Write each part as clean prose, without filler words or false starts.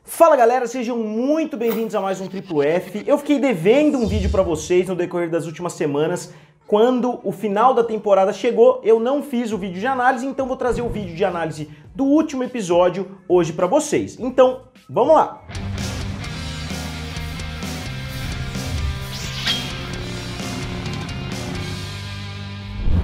Fala galera, sejam muito bem-vindos a mais um Triplo F. Eu fiquei devendo um vídeo pra vocês no decorrer das últimas semanas. Quando o final da temporada chegou, eu não fiz o vídeo de análise, então vou trazer o vídeo de análise do último episódio hoje pra vocês. Então, vamos lá!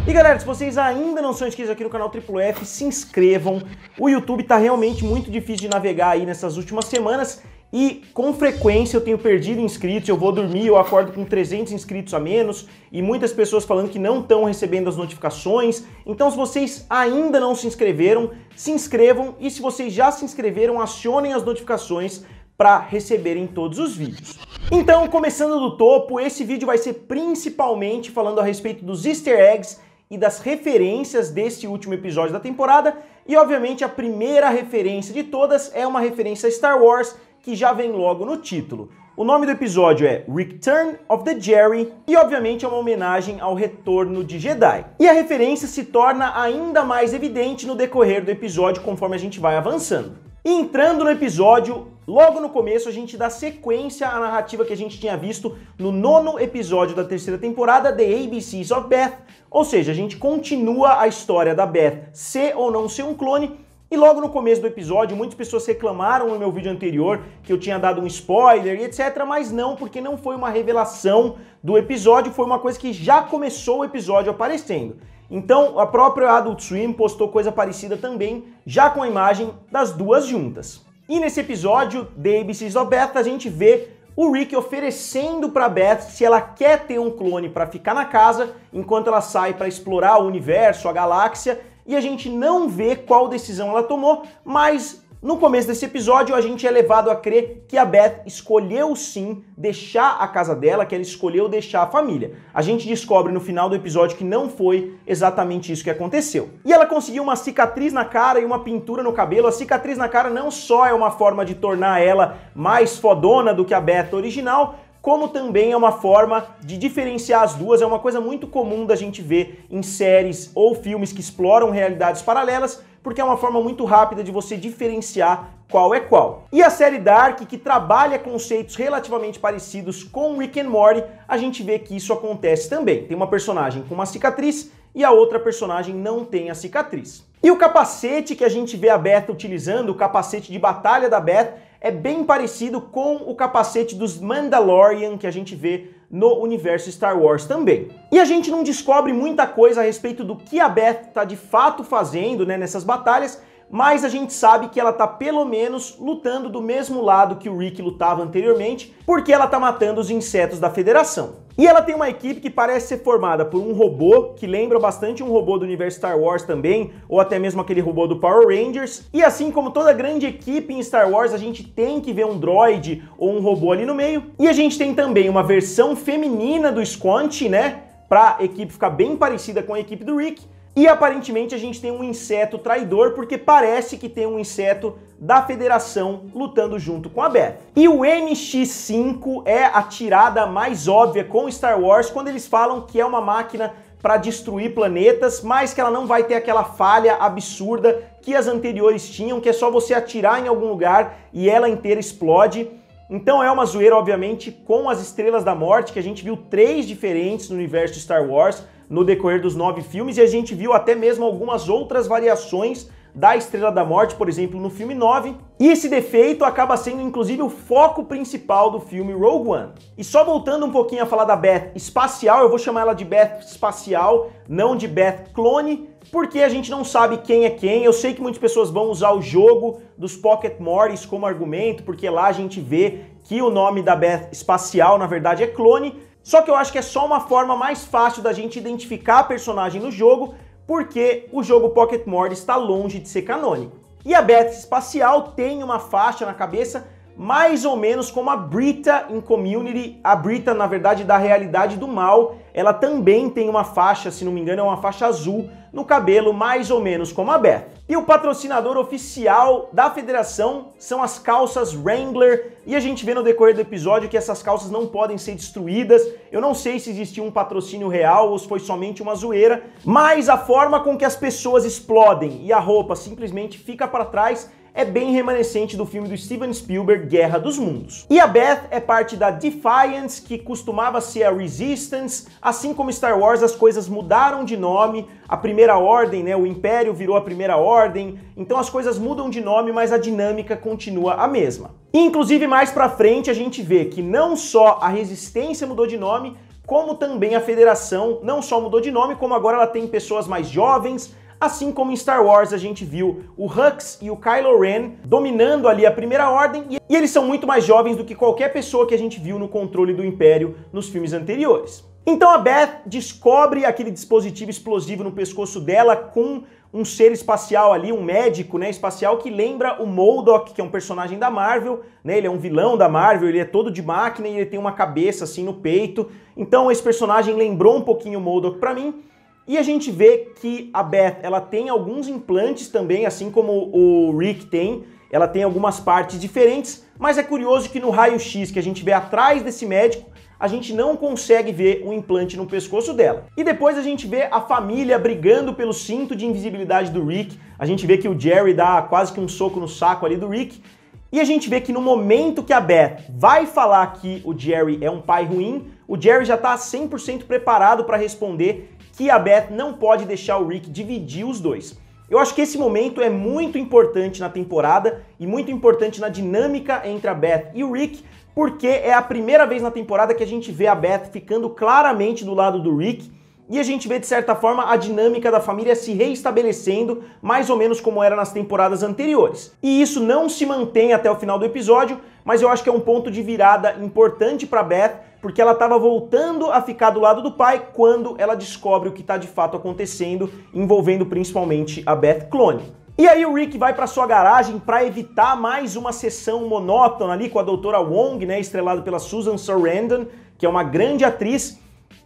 E galera, se vocês ainda não são inscritos aqui no canal Triplo F, se inscrevam. O YouTube tá realmente muito difícil de navegar aí nessas últimas semanas e com frequência eu tenho perdido inscritos, eu vou dormir, eu acordo com 300 inscritos a menos e muitas pessoas falando que não estão recebendo as notificações. Então se vocês ainda não se inscreveram, se inscrevam e se vocês já se inscreveram, acionem as notificações para receberem todos os vídeos. Então, começando do topo, esse vídeo vai ser principalmente falando a respeito dos easter eggs e das referências desse último episódio da temporada, e obviamente a primeira referência de todas é uma referência a Star Wars, que já vem logo no título. O nome do episódio é Return of the Jedi, e obviamente é uma homenagem ao retorno de Jedi. E a referência se torna ainda mais evidente no decorrer do episódio conforme a gente vai avançando. E entrando no episódio, logo no começo a gente dá sequência à narrativa que a gente tinha visto no 9º episódio da terceira temporada, The ABCs of Beth, ou seja, a gente continua a história da Beth ser ou não ser um clone, e logo no começo do episódio muitas pessoas reclamaram no meu vídeo anterior que eu tinha dado um spoiler e etc, mas não, porque não foi uma revelação do episódio, foi uma coisa que já começou o episódio aparecendo. Então, a própria Adult Swim postou coisa parecida também, já com a imagem das duas juntas. E nesse episódio, The ABCs of Beth, a gente vê o Rick oferecendo para Beth se ela quer ter um clone para ficar na casa, enquanto ela sai para explorar o universo, a galáxia, e a gente não vê qual decisão ela tomou, mas no começo desse episódio a gente é levado a crer que a Beth escolheu sim deixar a casa dela, que ela escolheu deixar a família. A gente descobre no final do episódio que não foi exatamente isso que aconteceu. E ela conseguiu uma cicatriz na cara e uma pintura no cabelo. A cicatriz na cara não só é uma forma de tornar ela mais fodona do que a Beth original, como também é uma forma de diferenciar as duas. É uma coisa muito comum da gente ver em séries ou filmes que exploram realidades paralelas, porque é uma forma muito rápida de você diferenciar qual é qual. E a série Dark, que trabalha conceitos relativamente parecidos com Rick and Morty, a gente vê que isso acontece também. Tem uma personagem com uma cicatriz e a outra personagem não tem a cicatriz. E o capacete que a gente vê a Beth utilizando, o capacete de batalha da Beth, é bem parecido com o capacete dos Mandalorian que a gente vê no universo Star Wars também. E a gente não descobre muita coisa a respeito do que a Beth está de fato fazendo, né, nessas batalhas, mas a gente sabe que ela tá pelo menos lutando do mesmo lado que o Rick lutava anteriormente, porque ela tá matando os insetos da Federação. E ela tem uma equipe que parece ser formada por um robô, que lembra bastante um robô do universo Star Wars também, ou até mesmo aquele robô do Power Rangers. E assim como toda grande equipe em Star Wars, a gente tem que ver um droid ou um robô ali no meio. E a gente tem também uma versão feminina do Squanch, né, pra equipe ficar bem parecida com a equipe do Rick. E aparentemente a gente tem um inseto traidor, porque parece que tem um inseto da Federação lutando junto com a Beth. E o MX-5 é a tirada mais óbvia com Star Wars, quando eles falam que é uma máquina para destruir planetas, mas que ela não vai ter aquela falha absurda que as anteriores tinham, que é só você atirar em algum lugar e ela inteira explode. Então é uma zoeira, obviamente, com as Estrelas da Morte, que a gente viu 3 diferentes no universo de Star Wars no decorrer dos 9 filmes, e a gente viu até mesmo algumas outras variações da Estrela da Morte, por exemplo, no filme 9. E esse defeito acaba sendo, inclusive, o foco principal do filme Rogue One. E só voltando um pouquinho a falar da Beth espacial, eu vou chamar ela de Beth espacial, não de Beth clone, porque a gente não sabe quem é quem. Eu sei que muitas pessoas vão usar o jogo dos Pocket Mortys como argumento, porque lá a gente vê que o nome da Beth espacial, na verdade, é clone. Só que eu acho que é só uma forma mais fácil da gente identificar a personagem no jogo, porque o jogo Pocket Morty está longe de ser canônico. E a Beth espacial tem uma faixa na cabeça mais ou menos como a Brita em Community. A Brita, na verdade, da realidade do mal, ela também tem uma faixa, se não me engano, é uma faixa azul no cabelo, mais ou menos como a Beth. E o patrocinador oficial da Federação são as calças Wrangler, e a gente vê no decorrer do episódio que essas calças não podem ser destruídas. Eu não sei se existiu um patrocínio real ou se foi somente uma zoeira, mas a forma com que as pessoas explodem e a roupa simplesmente fica para trás é bem remanescente do filme do Steven Spielberg, Guerra dos Mundos. E a Beth é parte da Defiance, que costumava ser a Resistance. Assim como Star Wars, as coisas mudaram de nome, a Primeira Ordem, né, o Império virou a Primeira Ordem, então as coisas mudam de nome, mas a dinâmica continua a mesma. E, inclusive, mais pra frente a gente vê que não só a Resistência mudou de nome, como também a Federação não só mudou de nome, como agora ela tem pessoas mais jovens. Assim como em Star Wars a gente viu o Hux e o Kylo Ren dominando ali a Primeira Ordem, e eles são muito mais jovens do que qualquer pessoa que a gente viu no controle do Império nos filmes anteriores. Então a Beth descobre aquele dispositivo explosivo no pescoço dela com um ser espacial ali, um médico, né, espacial, que lembra o MODOK, que é um personagem da Marvel, né, ele é um vilão da Marvel, ele é todo de máquina e ele tem uma cabeça assim no peito. Então esse personagem lembrou um pouquinho o MODOK pra mim. E a gente vê que a Beth, ela tem alguns implantes também, assim como o Rick tem, ela tem algumas partes diferentes, mas é curioso que no raio-x que a gente vê atrás desse médico, a gente não consegue ver um implante no pescoço dela. E depois a gente vê a família brigando pelo cinto de invisibilidade do Rick, a gente vê que o Jerry dá quase que um soco no saco ali do Rick, e a gente vê que no momento que a Beth vai falar que o Jerry é um pai ruim, o Jerry já está 100% preparado para responder que a Beth não pode deixar o Rick dividir os dois. Eu acho que esse momento é muito importante na temporada e muito importante na dinâmica entre a Beth e o Rick, porque é a primeira vez na temporada que a gente vê a Beth ficando claramente do lado do Rick e a gente vê, de certa forma, a dinâmica da família se reestabelecendo, mais ou menos como era nas temporadas anteriores. E isso não se mantém até o final do episódio, mas eu acho que é um ponto de virada importante para Beth, porque ela estava voltando a ficar do lado do pai quando ela descobre o que está de fato acontecendo, envolvendo principalmente a Beth clone. E aí o Rick vai para sua garagem para evitar mais uma sessão monótona ali com a Doutora Wong, né, estrelada pela Susan Sarandon, que é uma grande atriz.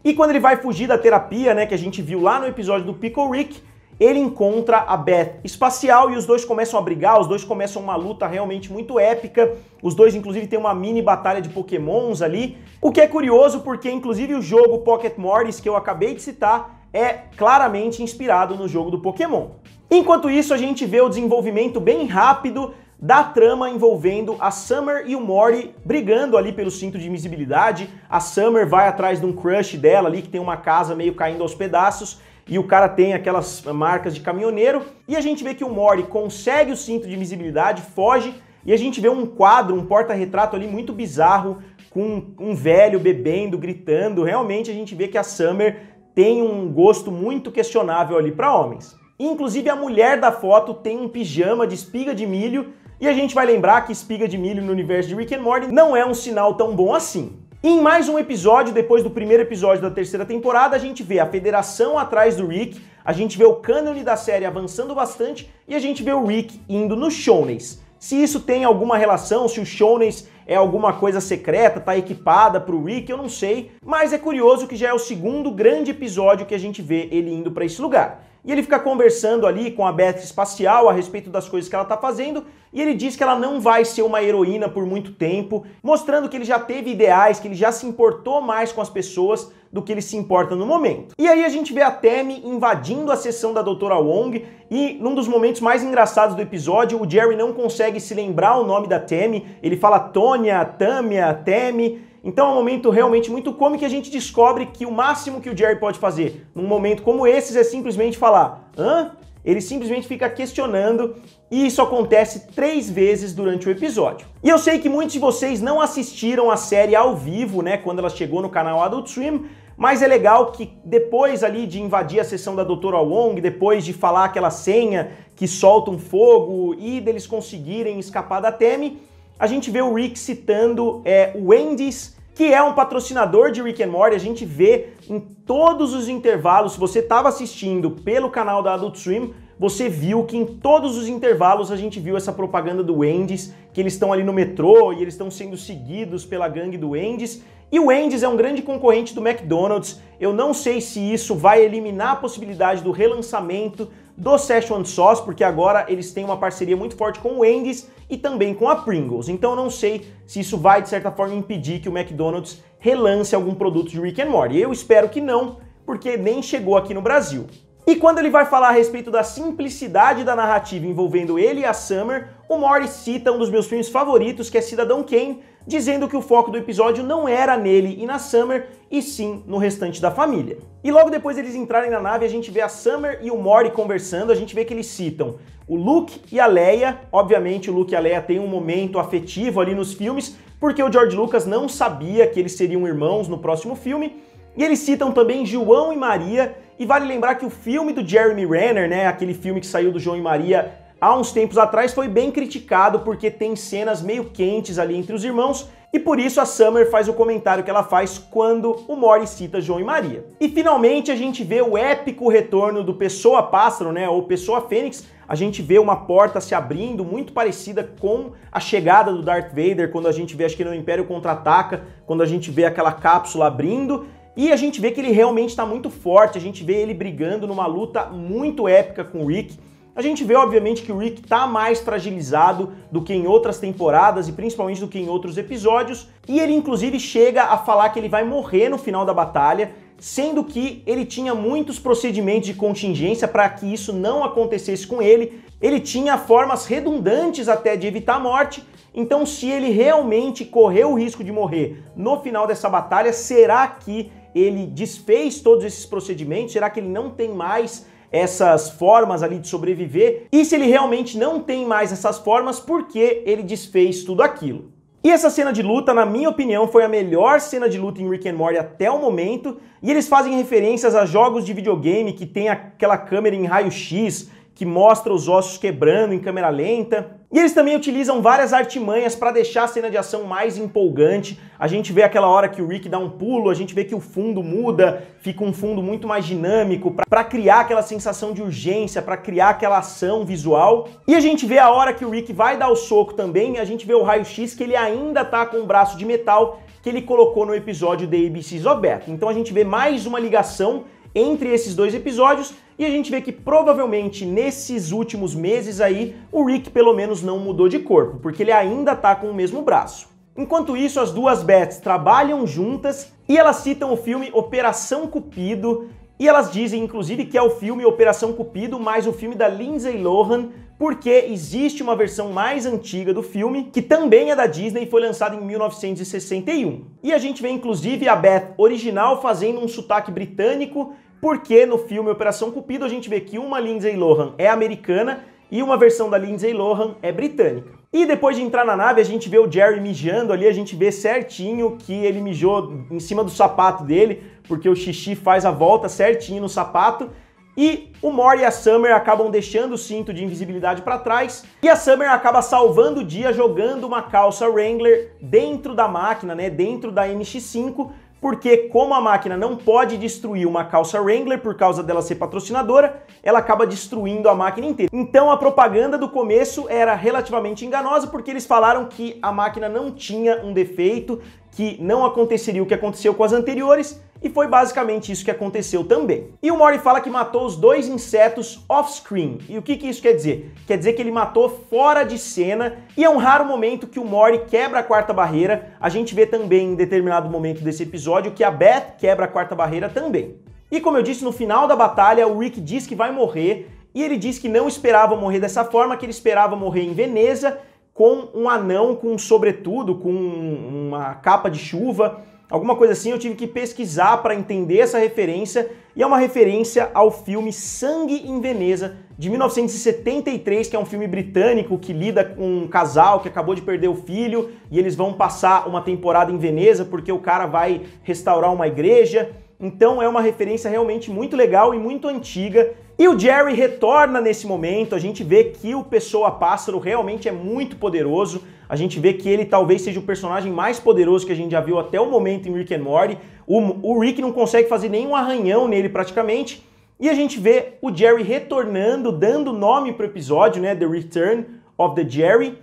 E quando ele vai fugir da terapia, né, que a gente viu lá no episódio do Pickle Rick, ele encontra a Beth espacial e os dois começam a brigar, os dois começam uma luta realmente muito épica, os dois inclusive tem uma mini batalha de pokémons ali, o que é curioso porque inclusive o jogo Pocket Mortis, que eu acabei de citar, é claramente inspirado no jogo do Pokémon. Enquanto isso, a gente vê o desenvolvimento bem rápido da trama envolvendo a Summer e o Morty brigando ali pelo cinto de invisibilidade. A Summer vai atrás de um crush dela ali, que tem uma casa meio caindo aos pedaços, e o cara tem aquelas marcas de caminhoneiro, e a gente vê que o Morty consegue o cinto de invisibilidade, foge, e a gente vê um quadro, um porta-retrato ali muito bizarro, com um velho bebendo, gritando. Realmente a gente vê que a Summer tem um gosto muito questionável ali para homens. Inclusive a mulher da foto tem um pijama de espiga de milho, e a gente vai lembrar que espiga de milho no universo de Rick and Morty não é um sinal tão bom assim. E em mais um episódio, depois do primeiro episódio da terceira temporada, a gente vê a Federação atrás do Rick, a gente vê o cânone da série avançando bastante e a gente vê o Rick indo no Shoney's. Se isso tem alguma relação, se o Shoney's é alguma coisa secreta, tá equipada pro Rick, eu não sei, mas é curioso que já é o segundo grande episódio que a gente vê ele indo para esse lugar. E ele fica conversando ali com a Beth espacial a respeito das coisas que ela tá fazendo, e ele diz que ela não vai ser uma heroína por muito tempo, mostrando que ele já teve ideais, que ele já se importou mais com as pessoas do que ele se importa no momento. E aí a gente vê a Tammy invadindo a sessão da Doutora Wong, e num dos momentos mais engraçados do episódio, o Jerry não consegue se lembrar o nome da Tammy, ele fala Tônia, Tâmia, Tammy. Então é um momento realmente muito cômico, e a gente descobre que o máximo que o Jerry pode fazer num momento como esses é simplesmente falar hã? Ele simplesmente fica questionando, e isso acontece 3 vezes durante o episódio. E eu sei que muitos de vocês não assistiram a série ao vivo, né, quando ela chegou no canal Adult Swim, mas é legal que depois ali de invadir a sessão da Doutora Wong, depois de falar aquela senha que solta um fogo e deles conseguirem escapar da Tammy, a gente vê o Rick citando o Wendy's, que é um patrocinador de Rick and Morty. A gente vê em todos os intervalos, se você estava assistindo pelo canal da Adult Swim, você viu que em todos os intervalos a gente viu essa propaganda do Wendy's, que eles estão ali no metrô e eles estão sendo seguidos pela gangue do Wendy's. E o Wendy's é um grande concorrente do McDonald's. Eu não sei se isso vai eliminar a possibilidade do relançamento do Szechuan Sauce, porque agora eles têm uma parceria muito forte com o Wendy's e também com a Pringles. Então eu não sei se isso vai, de certa forma, impedir que o McDonald's relance algum produto de Rick and Morty. Eu espero que não, porque nem chegou aqui no Brasil. E quando ele vai falar a respeito da simplicidade da narrativa envolvendo ele e a Summer, o Morty cita um dos meus filmes favoritos, que é Cidadão Kane, dizendo que o foco do episódio não era nele e na Summer, e sim no restante da família. E logo depois deles entrarem na nave, a gente vê a Summer e o Morty conversando, a gente vê que eles citam o Luke e a Leia. Obviamente o Luke e a Leia têm um momento afetivo ali nos filmes, porque o George Lucas não sabia que eles seriam irmãos no próximo filme. E eles citam também João e Maria, e vale lembrar que o filme do Jeremy Renner, né, aquele filme que saiu do João e Maria há uns tempos atrás, foi bem criticado porque tem cenas meio quentes ali entre os irmãos, e por isso a Summer faz o comentário que ela faz quando o Morty cita João e Maria. E finalmente a gente vê o épico retorno do Pessoa-Pássaro, né, ou Pessoa-Fênix. A gente vê uma porta se abrindo, muito parecida com a chegada do Darth Vader, quando a gente vê, acho que no Império Contra-Ataca, quando a gente vê aquela cápsula abrindo. E a gente vê que ele realmente está muito forte, a gente vê ele brigando numa luta muito épica com o Rick. A gente vê, obviamente, que o Rick tá mais fragilizado do que em outras temporadas e principalmente do que em outros episódios. E ele, inclusive, chega a falar que ele vai morrer no final da batalha, sendo que ele tinha muitos procedimentos de contingência para que isso não acontecesse com ele. Ele tinha formas redundantes até de evitar a morte. Então, se ele realmente correu o risco de morrer no final dessa batalha, será que ele desfez todos esses procedimentos? Será que ele não tem mais essas formas ali de sobreviver? E se ele realmente não tem mais essas formas, por que ele desfez tudo aquilo? E essa cena de luta, na minha opinião, foi a melhor cena de luta em Rick and Morty até o momento, e eles fazem referências a jogos de videogame que tem aquela câmera em raio-x, que mostra os ossos quebrando em câmera lenta. E eles também utilizam várias artimanhas para deixar a cena de ação mais empolgante. A gente vê aquela hora que o Rick dá um pulo, a gente vê que o fundo muda, fica um fundo muito mais dinâmico para criar aquela sensação de urgência, para criar aquela ação visual. E a gente vê a hora que o Rick vai dar o soco também, a gente vê o raio-x que ele ainda tá com um braço de metal que ele colocou no episódio The ABCs of Beth. Então a gente vê mais uma ligação entre esses dois episódios, e a gente vê que provavelmente nesses últimos meses aí, o Rick pelo menos não mudou de corpo, porque ele ainda tá com o mesmo braço. Enquanto isso, as duas Beths trabalham juntas e elas citam o filme Operação Cupido, e elas dizem inclusive que é o filme Operação Cupido mais o filme da Lindsay Lohan, porque existe uma versão mais antiga do filme, que também é da Disney e foi lançada em 1961. E a gente vê inclusive a Beth original fazendo um sotaque britânico, porque no filme Operação Cupido a gente vê que uma Lindsay Lohan é americana e uma versão da Lindsay Lohan é britânica. E depois de entrar na nave, a gente vê o Jerry mijando ali, a gente vê certinho que ele mijou em cima do sapato dele, porque o xixi faz a volta certinho no sapato. E o Morty e a Summer acabam deixando o cinto de invisibilidade para trás, e a Summer acaba salvando o dia jogando uma calça Wrangler dentro da máquina, né, dentro da MX-5, porque como a máquina não pode destruir uma calça Wrangler por causa dela ser patrocinadora, ela acaba destruindo a máquina inteira. Então a propaganda do começo era relativamente enganosa, porque eles falaram que a máquina não tinha um defeito, que não aconteceria o que aconteceu com as anteriores, e foi basicamente isso que aconteceu também. E o Morty fala que matou os dois insetos off-screen. E o que isso quer dizer? Quer dizer que ele matou fora de cena, e é um raro momento que o Morty quebra a quarta barreira. A gente vê também em determinado momento desse episódio que a Beth quebra a quarta barreira também. E como eu disse, no final da batalha, o Rick diz que vai morrer, e ele diz que não esperava morrer dessa forma, que ele esperava morrer em Veneza, com um anão, com um sobretudo, com uma capa de chuva, alguma coisa assim. Eu tive que pesquisar para entender essa referência, e é uma referência ao filme Sangue em Veneza, de 1973, que é um filme britânico que lida com um casal que acabou de perder o filho, e eles vão passar uma temporada em Veneza porque o cara vai restaurar uma igreja. Então é uma referência realmente muito legal e muito antiga. E o Jerry retorna nesse momento, a gente vê que o Pessoa-Pássaro realmente é muito poderoso, a gente vê que ele talvez seja o personagem mais poderoso que a gente já viu até o momento em Rick and Morty. O Rick não consegue fazer nenhum arranhão nele praticamente, e a gente vê o Jerry retornando, dando nome pro episódio, né, The Return of the Jerry,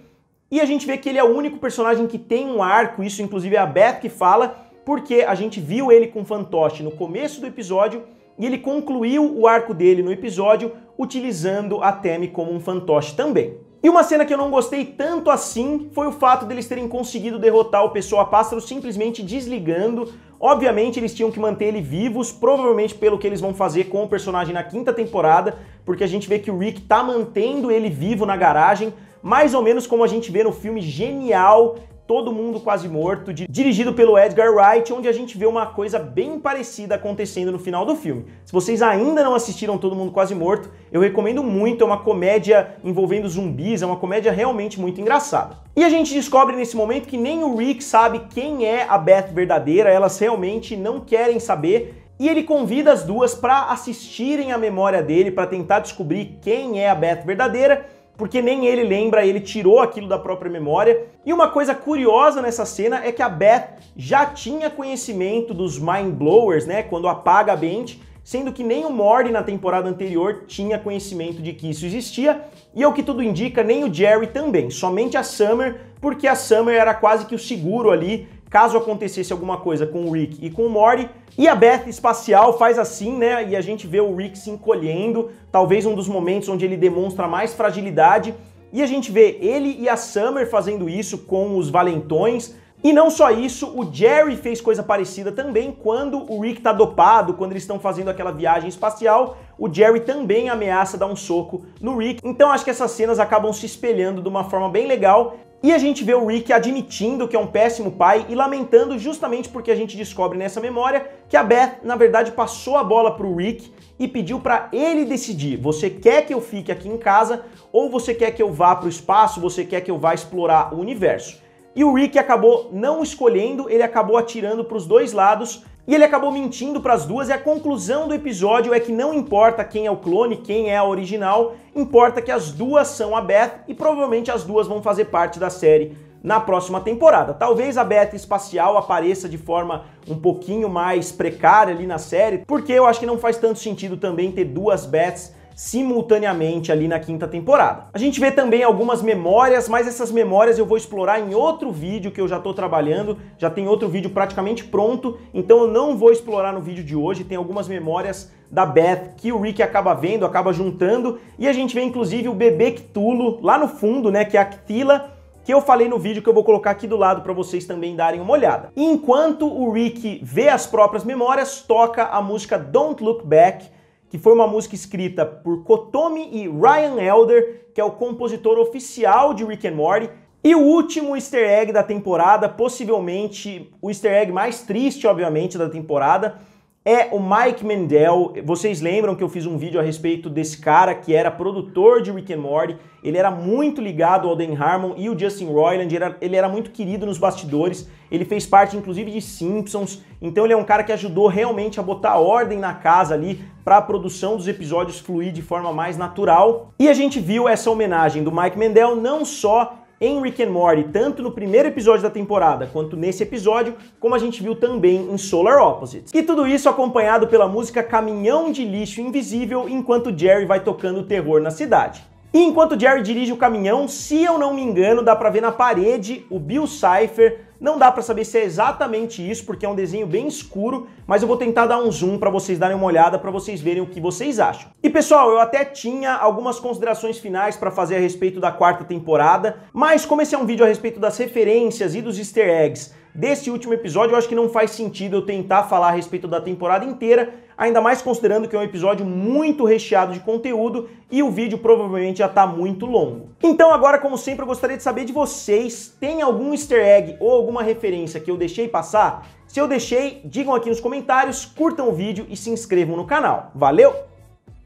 e a gente vê que ele é o único personagem que tem um arco, isso inclusive é a Beth que fala, porque a gente viu ele com fantoche no começo do episódio, e ele concluiu o arco dele no episódio utilizando a Tammy como um fantoche também. E uma cena que eu não gostei tanto assim foi o fato deles terem conseguido derrotar o Pessoa Pássaro simplesmente desligando. Obviamente eles tinham que manter ele vivos, provavelmente pelo que eles vão fazer com o personagem na quinta temporada, porque a gente vê que o Rick tá mantendo ele vivo na garagem, mais ou menos como a gente vê no filme genial Todo Mundo Quase Morto, dirigido pelo Edgar Wright, onde a gente vê uma coisa bem parecida acontecendo no final do filme. Se vocês ainda não assistiram Todo Mundo Quase Morto, eu recomendo muito, é uma comédia envolvendo zumbis, é uma comédia realmente muito engraçada. E a gente descobre nesse momento que nem o Rick sabe quem é a Beth verdadeira, elas realmente não querem saber, e ele convida as duas para assistirem a memória dele, para tentar descobrir quem é a Beth verdadeira, porque nem ele lembra, ele tirou aquilo da própria memória. E uma coisa curiosa nessa cena é que a Beth já tinha conhecimento dos Mind Blowers, né, quando apaga a Bent, sendo que nem o Morty na temporada anterior tinha conhecimento de que isso existia, e ao que tudo indica, nem o Jerry também, somente a Summer, porque a Summer era quase que o seguro ali, caso acontecesse alguma coisa com o Rick e com o Morty. E a Beth espacial faz assim, né, e a gente vê o Rick se encolhendo, talvez um dos momentos onde ele demonstra mais fragilidade, e a gente vê ele e a Summer fazendo isso com os valentões. E não só isso, o Jerry fez coisa parecida também quando o Rick tá dopado, quando eles estão fazendo aquela viagem espacial, o Jerry também ameaça dar um soco no Rick. Então acho que essas cenas acabam se espelhando de uma forma bem legal. E a gente vê o Rick admitindo que é um péssimo pai e lamentando justamente porque a gente descobre nessa memória que a Beth, na verdade, passou a bola pro Rick e pediu para ele decidir: você quer que eu fique aqui em casa ou você quer que eu vá pro espaço, você quer que eu vá explorar o universo? E o Rick acabou não escolhendo, ele acabou atirando para os dois lados e ele acabou mentindo para as duas, e a conclusão do episódio é que não importa quem é o clone, quem é a original, importa que as duas são a Beth e provavelmente as duas vão fazer parte da série na próxima temporada. Talvez a Beth espacial apareça de forma um pouquinho mais precária ali na série, porque eu acho que não faz tanto sentido também ter duas Beths simultaneamente ali na quinta temporada. A gente vê também algumas memórias, mas essas memórias eu vou explorar em outro vídeo que eu já tô trabalhando, já tem outro vídeo praticamente pronto, então eu não vou explorar no vídeo de hoje. Tem algumas memórias da Beth que o Rick acaba vendo, acaba juntando, e a gente vê inclusive o bebê Cthulhu lá no fundo, né, que é a Cthila, que eu falei no vídeo que eu vou colocar aqui do lado para vocês também darem uma olhada. E enquanto o Rick vê as próprias memórias, toca a música Don't Look Back, que foi uma música escrita por Kotomi e Ryan Elder, que é o compositor oficial de Rick and Morty. E o último easter egg da temporada, possivelmente o easter egg mais triste, obviamente, da temporada, é o Mike Mandel. Vocês lembram que eu fiz um vídeo a respeito desse cara que era produtor de Rick and Morty, ele era muito ligado ao Dan Harmon e o Justin Roiland, ele era muito querido nos bastidores, ele fez parte inclusive de Simpsons, então ele é um cara que ajudou realmente a botar ordem na casa ali para a produção dos episódios fluir de forma mais natural. E a gente viu essa homenagem do Mike Mandel não só em Rick and Morty, tanto no primeiro episódio da temporada quanto nesse episódio, como a gente viu também em Solar Opposites. E tudo isso acompanhado pela música Caminhão de Lixo Invisível, enquanto Jerry vai tocando terror na cidade. E enquanto Jerry dirige o caminhão, se eu não me engano, dá pra ver na parede o Bill Cipher. Não dá pra saber se é exatamente isso, porque é um desenho bem escuro, mas eu vou tentar dar um zoom pra vocês darem uma olhada, pra vocês verem o que vocês acham. E pessoal, eu até tinha algumas considerações finais pra fazer a respeito da quarta temporada, mas como esse é um vídeo a respeito das referências e dos easter eggs desse último episódio, eu acho que não faz sentido eu tentar falar a respeito da temporada inteira, ainda mais considerando que é um episódio muito recheado de conteúdo e o vídeo provavelmente já tá muito longo. Então agora, como sempre, eu gostaria de saber de vocês, tem algum easter egg ou alguma referência que eu deixei passar? Se eu deixei, digam aqui nos comentários, curtam o vídeo e se inscrevam no canal. Valeu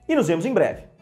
e nos vemos em breve!